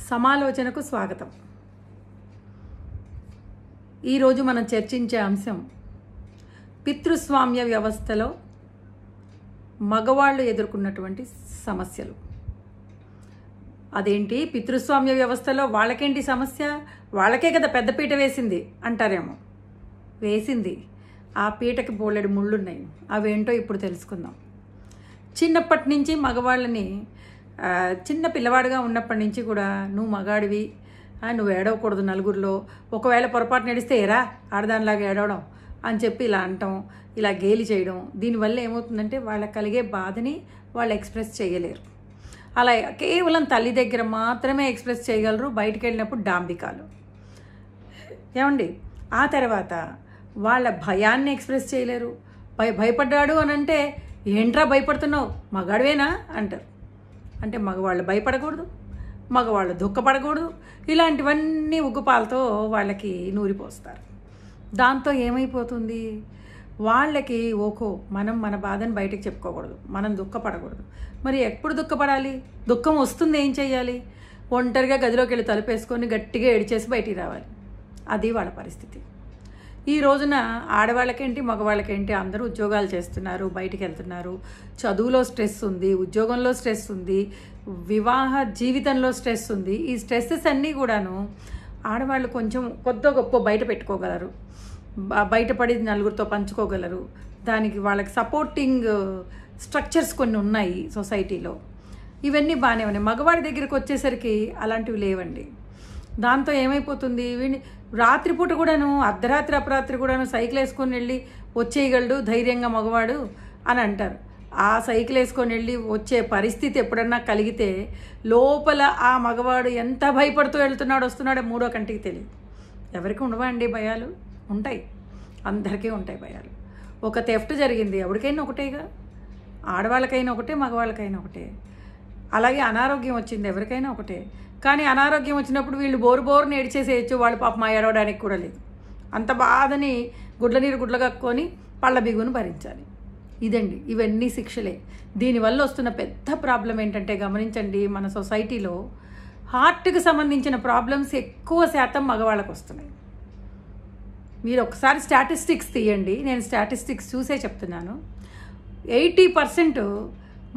సమాలోచనకు స్వాగతం. ఈరోజు మనం చర్చించే అంశం పితృస్వామ్య వ్యవస్థలో మగవాళ్ళు ఎదుర్కొన్నటువంటి సమస్యలు. అదేంటి పితృస్వామ్య వ్యవస్థలో వాళ్ళకేంటి సమస్య? వాళ్ళకే కదా పెద్ద పీట వేసింది అంటారేమో. వేసింది, ఆ పీటకి బోలెడు ముళ్ళున్నాయి. అవేంటో ఇప్పుడు తెలుసుకుందాం. చిన్నప్పటి నుంచి మగవాళ్ళని చిన్న పిల్లవాడిగా ఉన్నప్పటి నుంచి కూడా నువ్వు మగాడివి, నువ్వు ఏడవకూడదు నలుగురిలో, ఒకవేళ పొరపాటు నడిస్తే ఎరా ఆడదానిలాగా ఏడవడం అని చెప్పి ఇలా అంటాం, ఇలా గేలి చేయడం. దీనివల్ల ఏమవుతుందంటే వాళ్ళకి కలిగే బాధని వాళ్ళు ఎక్స్ప్రెస్ చేయలేరు. అలా కేవలం తల్లి దగ్గర మాత్రమే ఎక్స్ప్రెస్ చేయగలరు. బయటికి వెళ్ళినప్పుడు డాంబికాలు. ఏమండి, ఆ తర్వాత వాళ్ళ భయాన్ని ఎక్స్ప్రెస్ చేయలేరు. భయపడ్డాడు అని అంటే ఏంట్రా భయపడుతున్నావు, మగాడివేనా అంటారు. అంటే మగవాళ్ళు భయపడకూడదు, మగవాళ్ళు దుఃఖపడకూడదు. ఇలాంటివన్నీ ఉగ్గుపాలతో వాళ్ళకి నూరిపోస్తారు. దాంతో ఏమైపోతుంది, వాళ్ళకి ఓకో మనం మన బాధను బయటకు చెప్పుకోకూడదు, మనం దుఃఖపడకూడదు. మరి ఎప్పుడు దుఃఖపడాలి? దుఃఖం వస్తుంది, ఏం చేయాలి? ఒంటరిగా గదిలోకి వెళ్ళి తలుపేసుకొని గట్టిగా ఏడిచేసి బయటికి రావాలి. అది వాళ్ళ పరిస్థితి. ఈ రోజున ఆడవాళ్ళకేంటి మగవాళ్ళకేంటి అందరూ ఉద్యోగాలు చేస్తున్నారు, బయటికి వెళ్తున్నారు. చదువులో స్ట్రెస్ ఉంది, ఉద్యోగంలో స్ట్రెస్ ఉంది, వివాహ జీవితంలో స్ట్రెస్ ఉంది. ఈ స్ట్రెస్సెస్ అన్నీ కూడాను ఆడవాళ్ళు కొంచెం కొద్ది గొప్ప బయట పెట్టుకోగలరు, బయటపడి నలుగురితో పంచుకోగలరు. దానికి వాళ్ళకి సపోర్టింగ్ స్ట్రక్చర్స్ కొన్ని ఉన్నాయి సొసైటీలో. ఇవన్నీ బాగానే ఉన్నాయి. మగవాడి దగ్గరికి వచ్చేసరికి అలాంటివి లేవండి. దాంతో ఏమైపోతుంది, వీడిని రాత్రిపూట కూడాను అర్ధరాత్రి అపరాత్రి కూడాను సైకిల్ వేసుకొని వెళ్ళి వచ్చేయగలడు ధైర్యంగా మగవాడు అని అంటారు. ఆ సైకిల్ వేసుకొని వెళ్ళి వచ్చే పరిస్థితి ఎప్పుడన్నా కలిగితే లోపల ఆ మగవాడు ఎంత భయపడుతూ వెళ్తున్నాడు వస్తున్నాడో మూడో కంటికి తెలియదు. ఎవరికి ఉండవా అండి భయాలు? ఉంటాయి, అందరికీ ఉంటాయి భయాలు. ఒక థెఫ్ట్ జరిగింది, ఎవరికైనా ఒకటేగా, ఆడవాళ్ళకైనా ఒకటే మగవాళ్ళకైనా ఒకటే. అలాగే అనారోగ్యం వచ్చింది, ఎవరికైనా ఒకటే. కానీ అనారోగ్యం వచ్చినప్పుడు వీళ్ళు బోరుని ఏడిచేసేయచ్చు, వాళ్ళు పాపం ఏడవడానికి కూడా లేదు. అంత బాధని గుడ్ల నీరు గుడ్ల కక్కుని పళ్ళ బిగును భరించాలి. ఇదండి, ఇవన్నీ శిక్షలే. దీనివల్ల వస్తున్న పెద్ద ప్రాబ్లం ఏంటంటే గమనించండి, మన సొసైటీలో హార్ట్కి సంబంధించిన ప్రాబ్లమ్స్ ఎక్కువ శాతం మగవాళ్ళకు వస్తున్నాయి. మీరు ఒకసారి స్టాటిస్టిక్స్ తీయండి, నేను స్టాటిస్టిక్స్ చూసే చెప్తున్నాను. 80%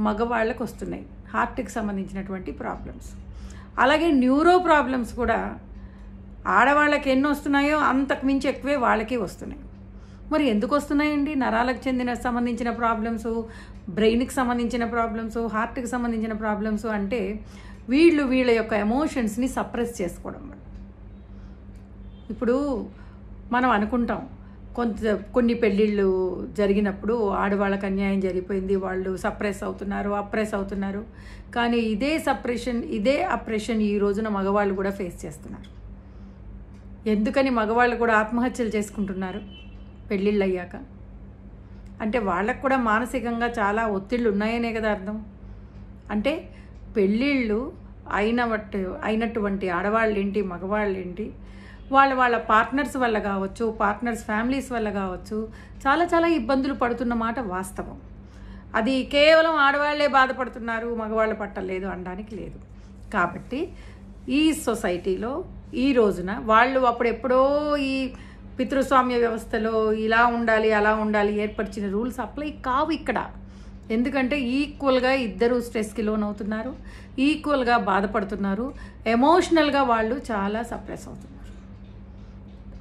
మగవాళ్ళకు వస్తున్నాయి హార్ట్కి సంబంధించినటువంటి ప్రాబ్లమ్స్. అలాగే న్యూరో ప్రాబ్లమ్స్ కూడా ఆడవాళ్ళకి ఎన్ని వస్తున్నాయో అంతకు మించి ఎక్కువే వాళ్ళకి వస్తున్నాయి. మరి ఎందుకు వస్తున్నాయండి? నరాలకు సంబంధించిన ప్రాబ్లమ్స్, బ్రెయిన్కి సంబంధించిన ప్రాబ్లమ్స్, హార్ట్కి సంబంధించిన ప్రాబ్లమ్స్ అంటే వీళ్ళ యొక్క ఎమోషన్స్ని సప్రెస్ చేసుకోవడం. ఇప్పుడు మనం అనుకుంటాం కొన్ని పెళ్ళిళ్ళు జరిగినప్పుడు ఆడవాళ్ళకి అన్యాయం జరిగిపోయింది, వాళ్ళు సప్రెస్ అవుతున్నారు, అప్రెస్ అవుతున్నారు. కానీ ఇదే సప్రెషన్, ఇదే అప్రెషన్ ఈ రోజున మగవాళ్ళు కూడా ఫేస్ చేస్తున్నారు. ఎందుకని మగవాళ్ళు కూడా ఆత్మహత్యలు చేసుకుంటున్నారు పెళ్ళిళ్ళు అయ్యాక? అంటే వాళ్ళకు కూడా మానసికంగా చాలా ఒత్తిళ్ళు ఉన్నాయనే కదా అర్థం. అంటే పెళ్ళిళ్ళు అయినటువంటి ఆడవాళ్ళు ఏంటి మగవాళ్ళు ఏంటి, వాళ్ళ పార్ట్నర్స్ వల్ల కావచ్చు, పార్ట్నర్స్ ఫ్యామిలీస్ వల్ల కావచ్చు, చాలా ఇబ్బందులు పడుతున్న మాట వాస్తవం. అది కేవలం ఆడవాళ్లే బాధపడుతున్నారు, మగవాళ్ళు పట్టలేదు అనడానికి లేదు. కాబట్టి ఈ సొసైటీలో ఈ రోజున వాళ్ళు అప్పుడెప్పుడో ఈ పితృస్వామ్య వ్యవస్థలో ఇలా ఉండాలి అలా ఉండాలి ఏర్పరిచిన రూల్స్ అప్లై కావు ఇక్కడ. ఎందుకంటే ఈక్వల్గా ఇద్దరు స్ట్రెస్కి లోనవుతున్నారు, ఈక్వల్గా బాధపడుతున్నారు, ఎమోషనల్గా వాళ్ళు చాలా సప్రెస్ అవుతున్నారు.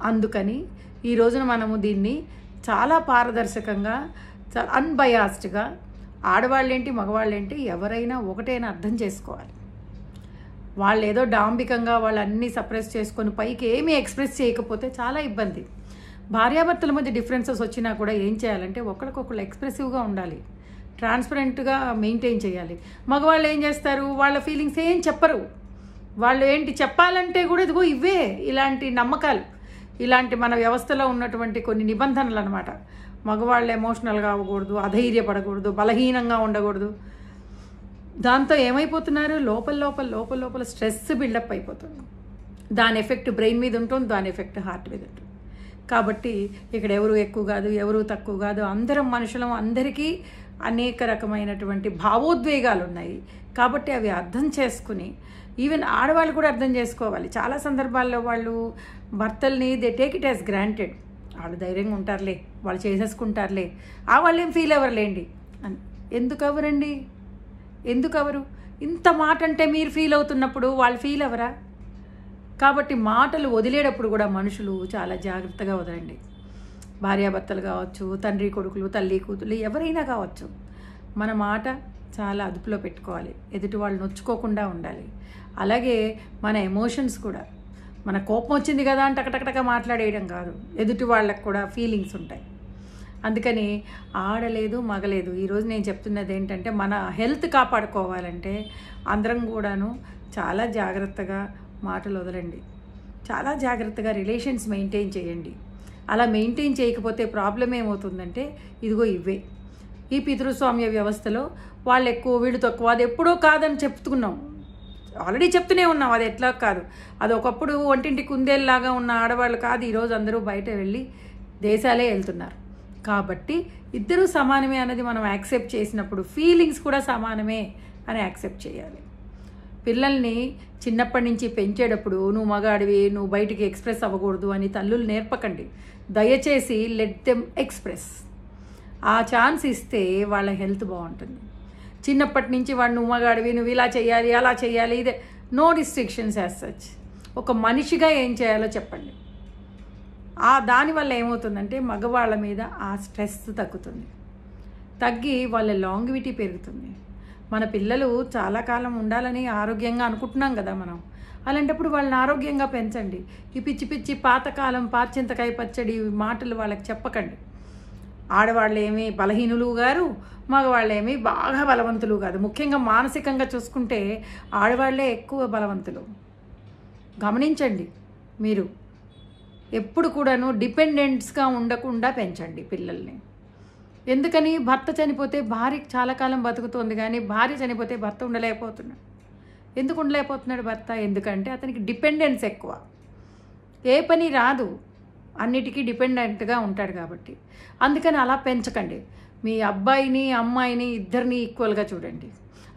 అందుకని ఈ రోజున మనము దీన్ని చాలా పారదర్శకంగా, చాలా అన్బయాస్డ్గా ఆడవాళ్ళేంటి మగవాళ్ళేంటి ఎవరైనా ఒకటేనా అర్థం చేసుకోవాలి. వాళ్ళు ఏదో డాంబికంగా వాళ్ళు అన్నీ సప్రెస్ చేసుకొని పైకి ఏమీ ఎక్స్ప్రెస్ చేయకపోతే చాలా ఇబ్బంది. భార్యాభర్తల మధ్య డిఫరెన్సెస్ వచ్చినా కూడా ఏం చేయాలంటే ఒకరికొకరు ఎక్స్ప్రెసివ్గా ఉండాలి, ట్రాన్స్పరెంట్గా మెయింటైన్ చేయాలి. మగవాళ్ళు ఏం చేస్తారు, వాళ్ళ ఫీలింగ్స్ ఏం చెప్పరు. వాళ్ళు ఏంటి చెప్పాలంటే కూడా ఇదిగో ఇవే ఇలాంటి నమ్మకాలు, ఇలాంటి మన వ్యవస్థలో ఉన్నటువంటి కొన్ని నిబంధనలు అనమాట. మగవాళ్ళు ఎమోషనల్గా అవ్వకూడదు, అధైర్యపడకూడదు, బలహీనంగా ఉండకూడదు. దాంతో ఏమైపోతున్నారు, లోపల స్ట్రెస్ బిల్డప్ అయిపోతుంది. దాని ఎఫెక్ట్ బ్రెయిన్ మీద ఉంటుంది, దాని ఎఫెక్ట్ హార్ట్ మీద ఉంటుంది. కాబట్టి ఇక్కడ ఎవరు ఎక్కువ కాదు, ఎవరు తక్కువ కాదు, అందరం మనుషులం, అందరికీ అనేక రకమైనటువంటి భావోద్వేగాలు ఉన్నాయి. కాబట్టి అవి అర్థం చేసుకుని ఈవెన్ ఆడవాళ్ళు కూడా అర్థం చేసుకోవాలి. చాలా సందర్భాల్లో వాళ్ళు భర్తల్ని they take it as granted. వాళ్ళు ధైర్యంగా ఉంటారులే, వాళ్ళు చేసేసుకుంటారులే, వాళ్ళు ఏం ఫీల్ అవ్వరులేండి అని. ఎందుకు అవ్వరండి? ఎందుకు అవ్వరు? ఇంత మాట అంటే మీరు ఫీల్ అవుతున్నప్పుడు వాళ్ళు ఫీల్ అవ్వరా? కాబట్టి మాటలు వదిలేటప్పుడు కూడా మనుషులు చాలా జాగ్రత్తగా వదలండి. భార్యాభర్తలు కావచ్చు, తండ్రి కొడుకులు, తల్లి కూతురు, ఎవరైనా కావచ్చు, మన మాట చాలా అదుపులో పెట్టుకోవాలి. ఎదుటి వాళ్ళు నొచ్చుకోకుండా ఉండాలి. అలాగే మన ఎమోషన్స్ కూడా, మన కోపం వచ్చింది కదా అని టకటకటక మాట్లాడేయడం కాదు. ఎదుటి వాళ్ళకు కూడా ఫీలింగ్స్ ఉంటాయి. అందుకని ఆడలేదు మగలేదు, ఈరోజు నేను చెప్తున్నది ఏంటంటే మన హెల్త్ కాపాడుకోవాలంటే అందరం కూడాను చాలా జాగ్రత్తగా మాటలు వదలండి. చాలా జాగ్రత్తగా రిలేషన్స్ మెయింటైన్ చేయండి. అలా మెయింటైన్ చేయకపోతే ప్రాబ్లం ఏమవుతుందంటే ఇదిగో ఇవే. ఈ పితృస్వామ్య వ్యవస్థలో వాళ్ళు ఎక్కువ వీళ్ళు తక్కువ, అది ఎప్పుడో కాదని చెప్తున్నాం, ఆల్రెడీ చెప్తూనే ఉన్నాం. అది ఎట్లా కాదు, అది ఒకప్పుడు ఒంటింటి కుందేల్లాగా ఉన్న ఆడవాళ్ళు కాదు, ఈరోజు అందరూ బయట వెళ్ళి దేశాలే వెళ్తున్నారు. కాబట్టి ఇద్దరూ సమానమే అన్నది మనం యాక్సెప్ట్ చేసినప్పుడు ఫీలింగ్స్ కూడా సమానమే అని యాక్సెప్ట్ చేయాలి. పిల్లల్ని చిన్నప్పటి నుంచి పెంచేటప్పుడు నువ్వు మగాడివి, నువ్వు బయటికి ఎక్స్ప్రెస్ అవ్వకూడదు అని తల్లులు నేర్పకండి. దయచేసి లెట్ దెమ్ ఎక్స్ప్రెస్. ఆ ఛాన్స్ ఇస్తే వాళ్ళ హెల్త్ బాగుంటుంది. చిన్నప్పటి నుంచి వాడు నువ్వు మగాడివి, నువ్వు ఇలా చేయాలి, అలా చేయాలి, ఇదే నో రిస్ట్రిక్షన్స్ యాజ్ సచ్. ఒక మనిషిగా ఏం చేయాలో చెప్పండి. దానివల్ల ఏమవుతుందంటే మగవాళ్ళ మీద ఆ స్ట్రెస్ తగ్గుతుంది, తగ్గి వాళ్ళ లాంగివిటీ పెరుగుతుంది. మన పిల్లలు చాలా కాలం ఉండాలని ఆరోగ్యంగా అనుకుంటున్నాం కదా మనం. అలాంటప్పుడు వాళ్ళని ఆరోగ్యంగా పెంచండి. ఈ పిచ్చి పిచ్చి పాతకాలం పాచింతకాయ పచ్చడి మాటలు వాళ్ళకి చెప్పకండి. ఆడవాళ్ళేమీ బలహీనులు గారు, మగవాళ్ళేమీ బాగా బలవంతులు కాదు. ముఖ్యంగా మానసికంగా చూసుకుంటే ఆడవాళ్లే ఎక్కువ బలవంతులు. గమనించండి. మీరు ఎప్పుడు కూడాను డిపెండెంట్స్గా ఉండకుండా పెంచండి పిల్లల్ని. ఎందుకని? భర్త చనిపోతే భార్య చాలా కాలం బతుకుతోంది, కానీ భార్య చనిపోతే భర్త ఉండలేకపోతున్నాడు. ఎందుకు ఉండలేకపోతున్నాడు భర్త? ఎందుకంటే అతనికి డిపెండెన్స్ ఎక్కువ. ఏ పని రాదు, అన్నిటికీ డిపెండెంట్గా ఉంటాడు కాబట్టి. అందుకని అలా పెంచకండి. మీ అబ్బాయిని అమ్మాయిని ఇద్దరిని ఈక్వల్గా చూడండి.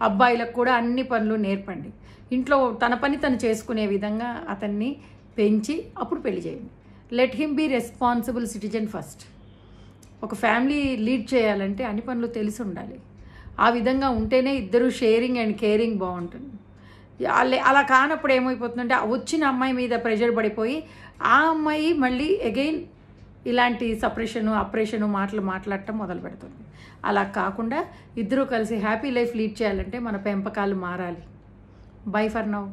అబ్బాయిలకు కూడా అన్ని పనులు నేర్పండి. ఇంట్లో తన పని తను చేసుకునే విధంగా అతన్ని పెంచి అప్పుడు పెళ్లి చేయండి. Let him be responsible citizen first. ఒక ఫ్యామిలీ లీడ్ చేయాలంటే అన్ని పనులు తెలిసి ఉండాలి. ఆ విధంగా ఉంటేనే ఇద్దరు షేరింగ్ అండ్ కేరింగ్ బాగుంటుంది. అలా కానప్పుడు ఏమైపోతుందంటే వచ్చిన అమ్మాయి మీద ప్రెషర్ పడిపోయి ఆ అమ్మాయి మళ్ళీ అగైన్ ఇలాంటి సపరేషను అప్రెషను మాటలు మాట్లాడటం మొదలు పెడుతుంది. అలా కాకుండా ఇద్దరూ కలిసి హ్యాపీ లైఫ్ లీడ్ చేయాలంటే మన పెంపకాలు మారాలి. By for now.